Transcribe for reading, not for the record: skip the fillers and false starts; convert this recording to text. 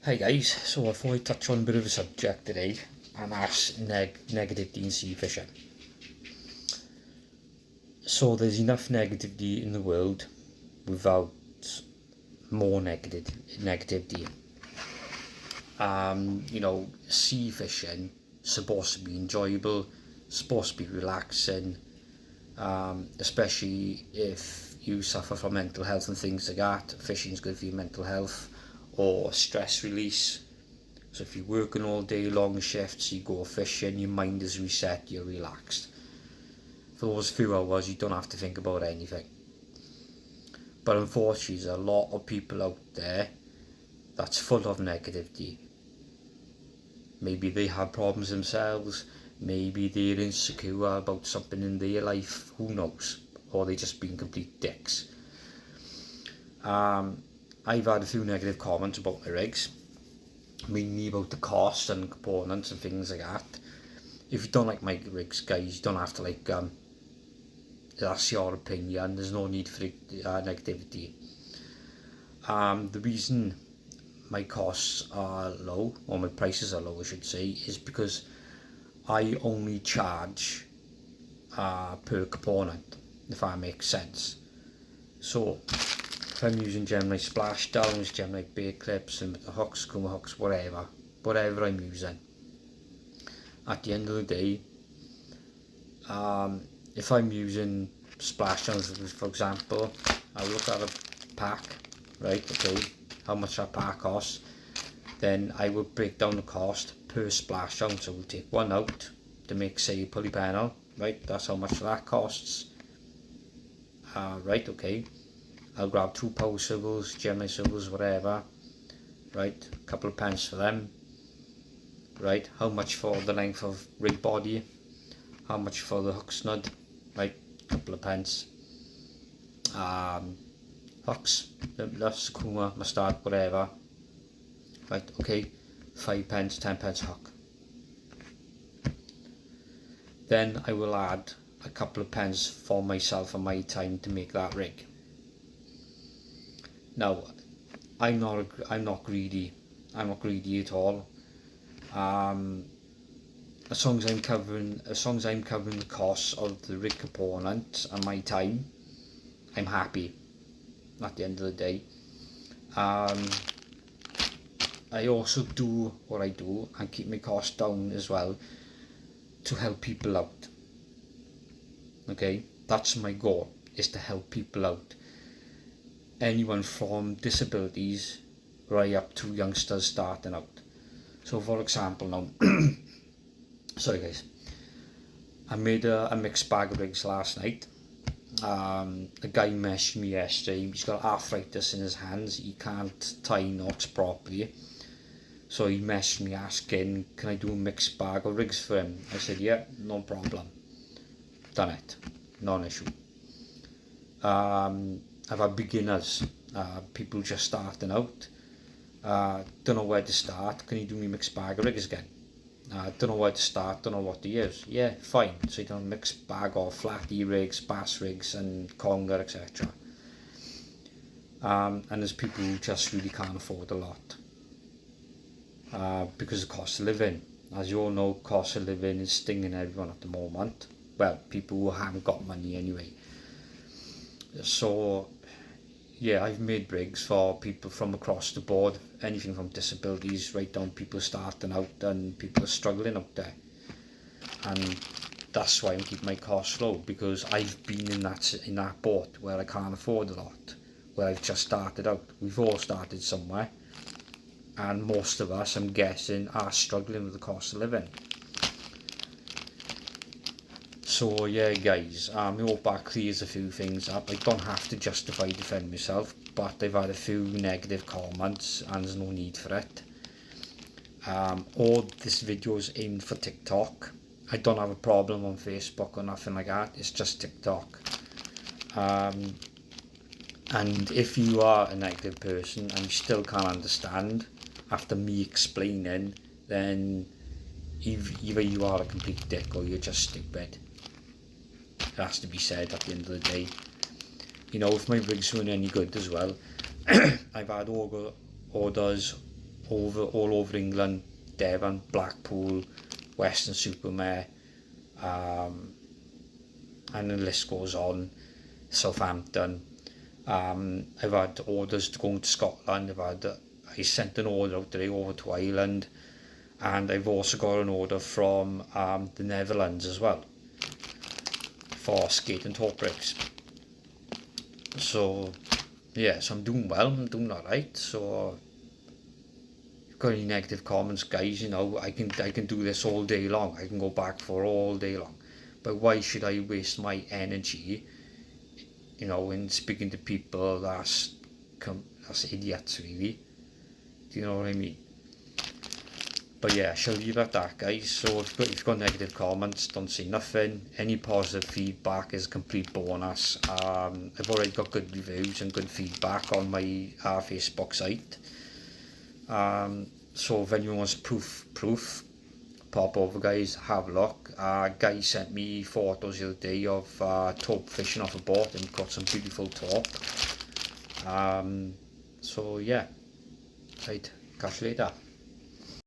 Hey guys, so I thought I'd touch on a bit of a subject today, and that's negativity in sea fishing. So there's enough negativity in the world without more negativity. Sea fishing supposed to be enjoyable, supposed to be relaxing, especially if you suffer from mental health and things like that. Fishing's good for your mental health or stress release. So if you're working all day, long shifts, you go fishing, your mind is reset, you're relaxed. For those few hours, you don't have to think about anything. But unfortunately, there's a lot of people out there that's full of negativity. Maybe they have problems themselves, maybe they're insecure about something in their life, who knows? Or they just being complete dicks. I've had a few negative comments about my rigs, mainly about the cost and components and things like that. If you don't like my rigs, guys, you don't have to that's your opinion. There's no need for negativity. The reason my costs are low, or my prices are low I should say, is because I only charge per component, if that makes sense. So if I'm using Gemini splashdowns, Gemini bait clips, and the hooks, Kuma hooks, whatever I'm using, at the end of the day, if I'm using splashdowns, for example, I'll look at a pack, right, okay, how much that pack costs, then I will break down the cost per splashdown. So we'll take one out to make, say, a pulley panel, right, that's how much that costs, right, okay, I'll grab 2 power swivels, Gemini swivels, whatever, right, a couple of pence for them, right, how much for the length of rig body, how much for the hook snud, right, a couple of pence, hooks, the Kuma, mustard, whatever, right, okay, 5 pence, 10 pence hook. Then I will add a couple of pence for myself and my time to make that rig. Now, I'm not greedy at all. As long as I'm covering the costs of the rig component and my time, I'm happy at the end of the day. I also do what I do and keep my costs down as well to help people out. Okay, that's my goal, is to help people out. Anyone from disabilities right up to youngsters starting out. So for example now, sorry guys, I made a mixed bag of rigs last night. A guy messaged me yesterday, he's got arthritis in his hands, he can't tie knots properly. So he messaged me asking, can I do a mixed bag of rigs for him? I said, yeah, no problem. Done it, non issue. I've had beginners, people just starting out, don't know where to start, can you do me mixed bag of rigs again? Don't know where to start, don't know what to use. Yeah, fine. So you don't mixed bag of flatty rigs, bass rigs and conger, etc. And there's people who just really can't afford a lot because of the cost of living. As you all know, cost of living is stinging everyone at the moment. Well, people who haven't got money anyway. So yeah, I've made rigs for people from across the board, anything from disabilities right down people starting out and people are struggling out there. And that's why I'm keeping my costs low, because I've been in that boat where I can't afford a lot, where I've just started out. We've all started somewhere, and most of us, I'm guessing, are struggling with the cost of living. So yeah guys, I hope that clears a few things up. I don't have to justify defend myself, but I've had a few negative comments and there's no need for it. All this video is aimed for TikTok. I don't have a problem on Facebook or nothing like that, it's just TikTok. And if you are a negative person and you still can't understand after me explaining, then either you are a complete dick or you're just stupid. It has to be said at the end of the day. You know, if my rigs weren't any good as well, I've had orders all over England, Devon, Blackpool, Weston-super-Mare, and the list goes on, Southampton. I've had orders to go to Scotland. I sent an order out today over to Ireland, and I've also got an order from the Netherlands as well for skate and top bricks. So yeah, so I'm doing well, I'm doing alright. So if you've got any negative comments, guys, you know, I can do this all day long. I can go back for all day long. But why should I waste my energy, you know, in speaking to people that's idiots, really? Do you know what I mean? But yeah, I shall leave it at that, guys. So if you've got negative comments, don't say nothing. Any positive feedback is a complete bonus. I've already got good reviews and good feedback on my Facebook site. So if anyone wants proof, pop over, guys, have a look. Guy sent me photos the other day of taupe fishing off a boat, and got some beautiful taupe. So yeah, right, catch you later.